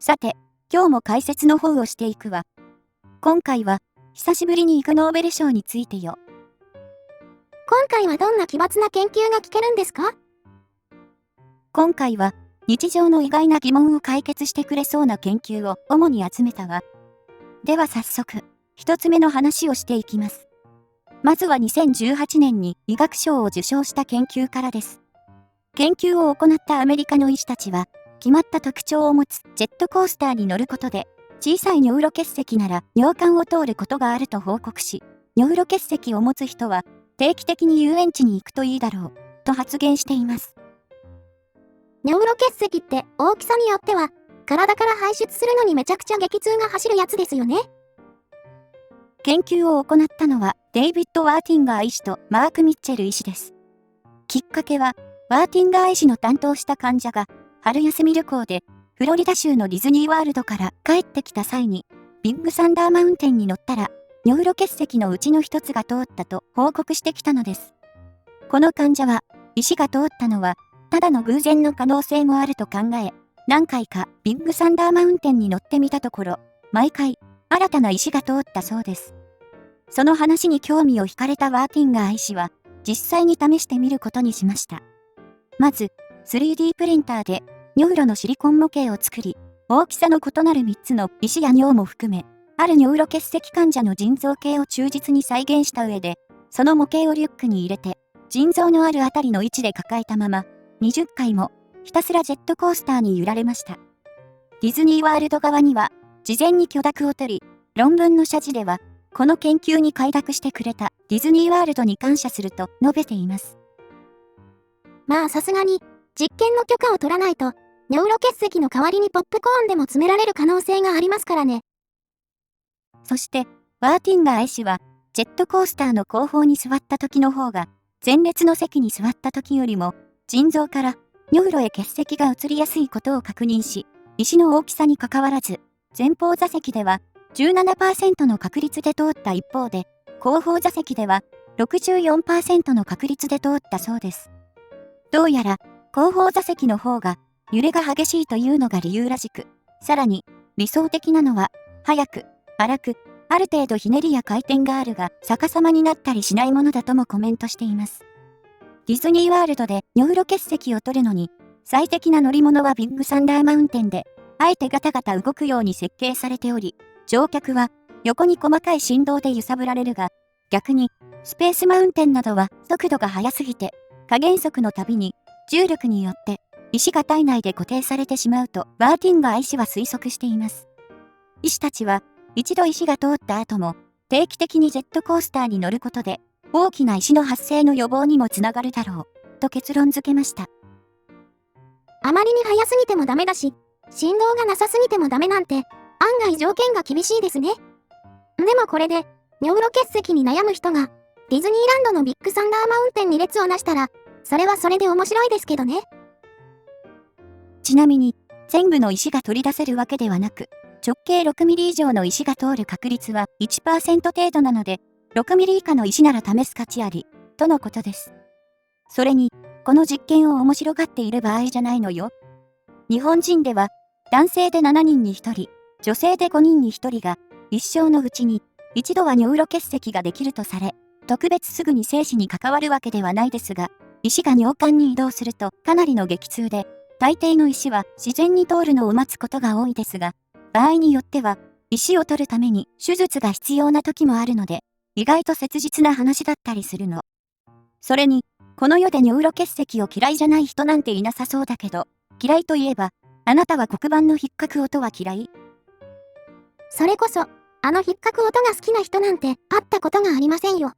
さて、今日も解説の方をしていくわ。今回は、久しぶりにイグノーベル賞についてよ。今回はどんな奇抜な研究が聞けるんですか？今回は、日常の意外な疑問を解決してくれそうな研究を主に集めたわ。では早速、一つ目の話をしていきます。まずは2018年に医学賞を受賞した研究からです。研究を行ったアメリカの医師たちは、決まった特徴を持つジェットコースターに乗ることで、小さい尿路結石なら尿管を通ることがあると報告し、尿路結石を持つ人は定期的に遊園地に行くといいだろう、と発言しています。尿路結石って大きさによっては、体から排出するのにめちゃくちゃ激痛が走るやつですよね。研究を行ったのはデイビッド・ワーティンガー医師とマーク・ミッチェル医師です。きっかけは、ワーティンガー医師の担当した患者が、春休み旅行で、フロリダ州のディズニーワールドから帰ってきた際に、ビッグサンダーマウンテンに乗ったら、尿路結石のうちの一つが通ったと報告してきたのです。この患者は、石が通ったのは、ただの偶然の可能性もあると考え、何回かビッグサンダーマウンテンに乗ってみたところ、毎回、新たな石が通ったそうです。その話に興味を惹かれたワーティンガー医師は、実際に試してみることにしました。まず、3D プリンターで、尿路のシリコン模型を作り、大きさの異なる3つの石や尿も含め、ある尿路結石患者の腎臓系を忠実に再現した上で、その模型をリュックに入れて、腎臓のあるあたりの位置で抱えたまま、20回も、ひたすらジェットコースターに揺られました。ディズニーワールド側には、事前に許諾を取り、論文の謝辞では、この研究に快諾してくれたディズニーワールドに感謝すると述べています。まあさすがに、実験の許可を取らないと、尿路結石の代わりにポップコーンでも詰められる可能性がありますからね。そして、ワーティンガー医師は、ジェットコースターの後方に座った時の方が、前列の席に座った時よりも、腎臓から尿路へ結石が移りやすいことを確認し、石の大きさにかかわらず、前方座席では 17% の確率で通った一方で、後方座席では 64% の確率で通ったそうです。どうやら、後方座席の方が揺れが激しいというのが理由らしく、さらに理想的なのは、速く、荒く、ある程度ひねりや回転があるが逆さまになったりしないものだともコメントしています。ディズニーワールドで尿路結石を取るのに、最適な乗り物はビッグサンダーマウンテンで、あえてガタガタ動くように設計されており、乗客は横に細かい振動で揺さぶられるが、逆にスペースマウンテンなどは速度が速すぎて、加減速のたびに重力によって石が体内で固定されてしまうとワーティンガー医師は推測しています。医師たちは一度石が通った後も定期的にジェットコースターに乗ることで大きな石の発生の予防にもつながるだろうと結論付けました。あまりに速すぎてもダメだし、振動がなさすぎてもダメなんて案外条件が厳しいですね。でもこれで尿路結石に悩む人がディズニーランドのビッグサンダーマウンテンに列をなしたら、それはそれで面白いですけどね。ちなみに、全部の石が取り出せるわけではなく、直径6ミリ以上の石が通る確率は 1% 程度なので、6ミリ以下の石なら試す価値あり、とのことです。それに、この実験を面白がっている場合じゃないのよ。日本人では、男性で7人に1人、女性で5人に1人が、一生のうちに、一度は尿路結石ができるとされ、特別すぐに生死に関わるわけではないですが、石が尿管に移動するとかなりの激痛で、大抵の石は自然に通るのを待つことが多いですが、場合によっては、石を取るために手術が必要な時もあるので、意外と切実な話だったりするの。それに、この世で尿路結石を嫌いじゃない人なんていなさそうだけど、嫌いといえば、あなたは黒板の引っかく音は嫌い？それこそ、あの引っかく音が好きな人なんて会ったことがありませんよ。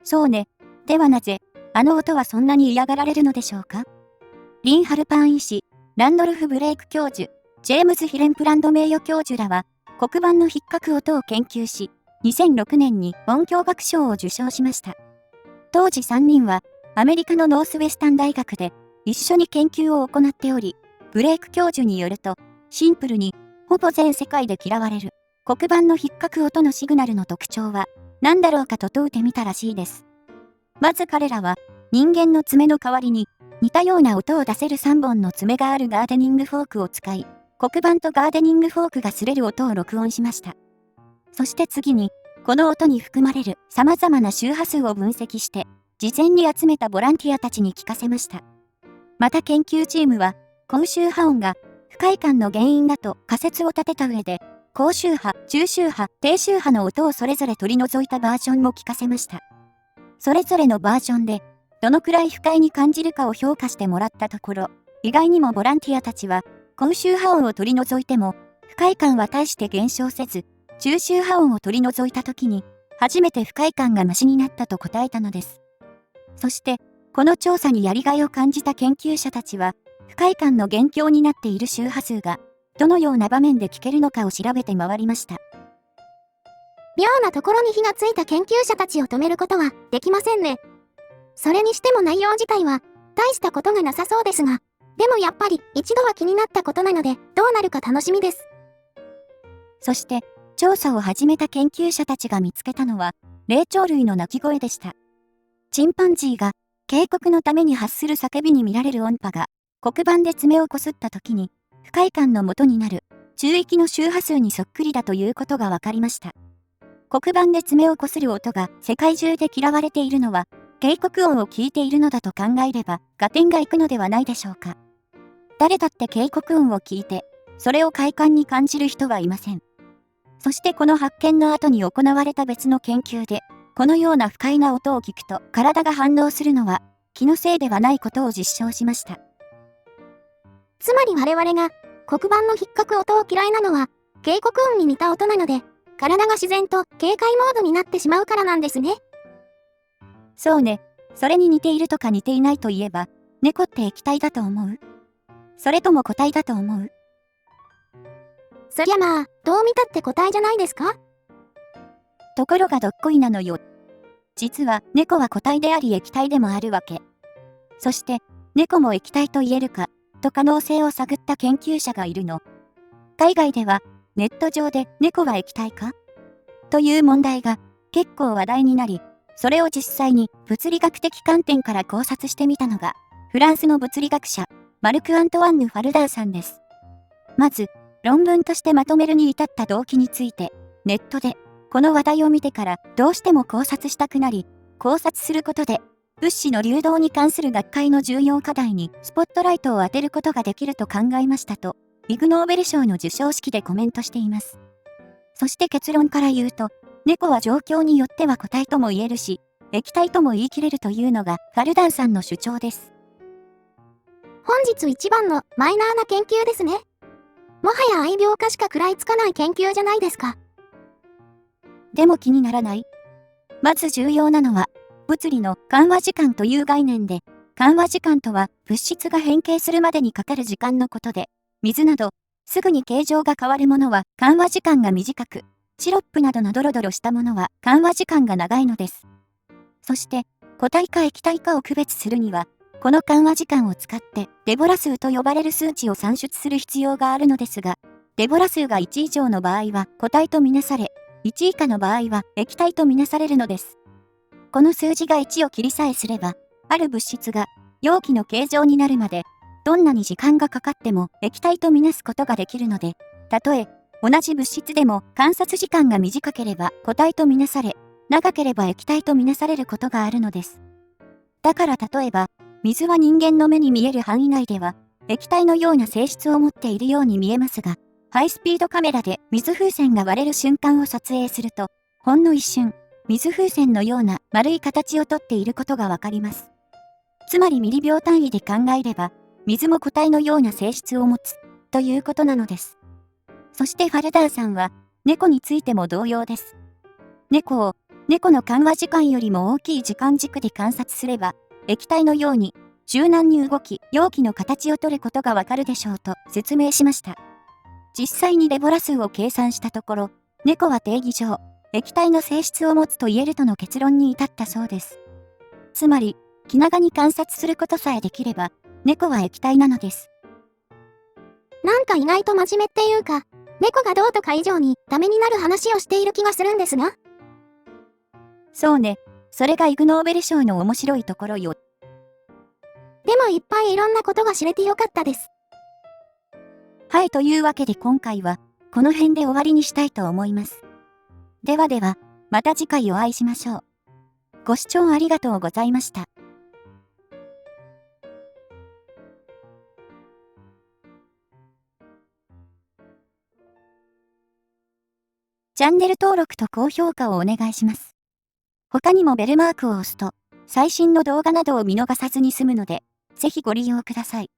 そうね。ではなぜ、あの音はそんなに嫌がられるのでしょうか？リン・ハルパン医師、ランドルフ・ブレイク教授、ジェームズ・ヒレンプランド名誉教授らは、黒板の引っかく音を研究し、2006年に音響学賞を受賞しました。当時3人は、アメリカのノースウェスタン大学で、一緒に研究を行っており、ブレイク教授によると、シンプルに、ほぼ全世界で嫌われる、黒板の引っかく音のシグナルの特徴は、何だろうかと問うてみたらしいです。まず彼らは、人間の爪の代わりに、似たような音を出せる3本の爪があるガーデニングフォークを使い、黒板とガーデニングフォークが擦れる音を録音しました。そして次に、この音に含まれる様々な周波数を分析して、事前に集めたボランティアたちに聞かせました。また研究チームは、高周波音が不快感の原因だと仮説を立てた上で、高周波、中周波、低周波の音をそれぞれ取り除いたバージョンも聞かせました。それぞれのバージョンで、どのくらい不快に感じるかを評価してもらったところ、意外にもボランティアたちは、高周波音を取り除いても、不快感は大して減少せず、中周波音を取り除いた時に、初めて不快感がマシになったと答えたのです。そして、この調査にやりがいを感じた研究者たちは、不快感の元凶になっている周波数が、どのような場面で聞けるのかを調べて回りました。妙なところに火がついた研究者たちを止めることはできませんね。それにしても内容自体は大したことがなさそうですが、でもやっぱり一度は気になったことなのでどうなるか楽しみです。そして、調査を始めた研究者たちが見つけたのは、霊長類の鳴き声でした。チンパンジーが警告のために発する叫びに見られる音波が、黒板で爪をこすった時に、不快感の元になる中域の周波数にそっくりだということが分かりました。黒板で爪をこする音が世界中で嫌われているのは、警告音を聞いているのだと考えれば、合点がいくのではないでしょうか。誰だって警告音を聞いて、それを快感に感じる人はいません。そしてこの発見の後に行われた別の研究で、このような不快な音を聞くと体が反応するのは気のせいではないことを実証しました。つまり我々が黒板の引っかく音を嫌いなのは警告音に似た音なので、体が自然と警戒モードになってしまうからなんですね。そうね。それに似ているとか似ていないといえば、猫って液体だと思う？それとも固体だと思う？そりゃまあ、どう見たって固体じゃないですか？ところがどっこいなのよ。実は猫は固体であり液体でもあるわけ。そして、猫も液体と言えるか、と可能性を探った研究者がいるの。海外では、ネット上で猫は液体か？という問題が結構話題になり、それを実際に物理学的観点から考察してみたのが、フランスの物理学者、マルク・アントワンヌ・ファルダーさんです。まず、論文としてまとめるに至った動機について、ネットで、この話題を見てからどうしても考察したくなり、考察することで、物子の流動に関する学会の重要課題にスポットライトを当てることができると考えましたと、イグ・ノーベル賞の授賞式でコメントしています。そして結論から言うと、猫は状況によっては固体とも言えるし、液体とも言い切れるというのがファルダーさんの主張です。本日一番のマイナーな研究ですね。もはや愛病家しか食らいつかない研究じゃないですか。でも気にならない？まず重要なのは、物理の緩和時間という概念で、緩和時間とは物質が変形するまでにかかる時間のことで、水など、すぐに形状が変わるものは緩和時間が短く、シロップなどのドロドロしたものは緩和時間が長いのです。そして、固体か液体かを区別するには、この緩和時間を使ってデボラ数と呼ばれる数値を算出する必要があるのですが、デボラ数が1以上の場合は固体とみなされ、1以下の場合は液体とみなされるのです。この数字が1を切りさえすれば、ある物質が容器の形状になるまで、どんなに時間がかかっても液体とみなすことができるので、たとえ同じ物質でも観察時間が短ければ固体とみなされ、長ければ液体とみなされることがあるのです。だから例えば、水は人間の目に見える範囲内では、液体のような性質を持っているように見えますが、ハイスピードカメラで水風船が割れる瞬間を撮影すると、ほんの一瞬、水風船のような丸い形をとっていることがわかります。つまりミリ秒単位で考えれば、水も固体のような性質を持つ、ということなのです。そしてファルダーさんは、猫についても同様です。猫の緩和時間よりも大きい時間軸で観察すれば、液体のように柔軟に動き、容器の形をとることがわかるでしょうと説明しました。実際にデボラ数を計算したところ、猫は定義上、液体の性質を持つと言えるとの結論に至ったそうです。つまり、気長に観察することさえできれば、猫は液体なのです。なんか意外と真面目っていうか、猫がどうとか以上にダメになる話をしている気がするんですが。そうね。それがイグ・ノーベル賞の面白いところよ。でもいっぱいいろんなことが知れてよかったです。はい、というわけで今回は、この辺で終わりにしたいと思います。ではでは、また次回お会いしましょう。ご視聴ありがとうございました。チャンネル登録と高評価をお願いします。他にもベルマークを押すと、最新の動画などを見逃さずに済むので、ぜひご利用ください。